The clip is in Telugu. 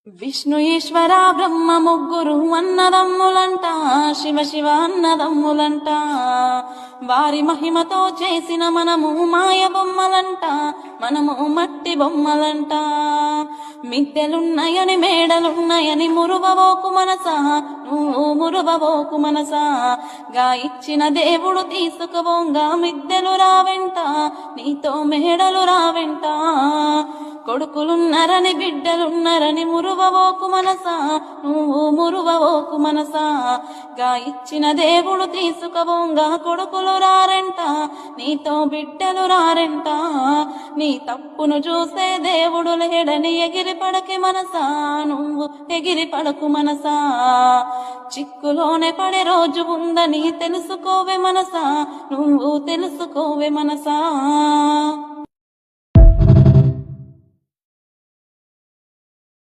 విష్ణు ఈశ్వర బ్రహ్మ ముగ్గురు అన్నదమ్ములంట, శివ శివ అన్నదమ్ములంట. వారి మహిమతో చేసిన మనము మాయ బొమ్మలంట, మనము మట్టి బొమ్మలంట. మిద్దెలున్నాయని మేడలున్నాయని మురువవోకు మనసా, నువ్వు మురువవోకు మనసా. గా ఇచ్చిన దేవుడు తీసుకుపోంగా మిద్దెలు రావెంట, నీతో మేడలు రావెంట. కొడుకులున్నరని బిడ్డలున్నరని మురువవోకు మనసా, నువ్వు మురువవోకు మనసా. గా ఇచ్చిన దేవుడు తీసుకుపోంగా కొడుకులు రారెంట, నీతో బిడ్డలు రారెంట. నీ తప్పును చూసే దేవుడు లేడని ఎగిరి పడకి మనసా, నువ్వు ఎగిరి పడకు మనసా. చిక్కులోనే పడే రోజు ఉందని తెలుసుకోవే మనసా, నువ్వు తెలుసుకోవే మనసా.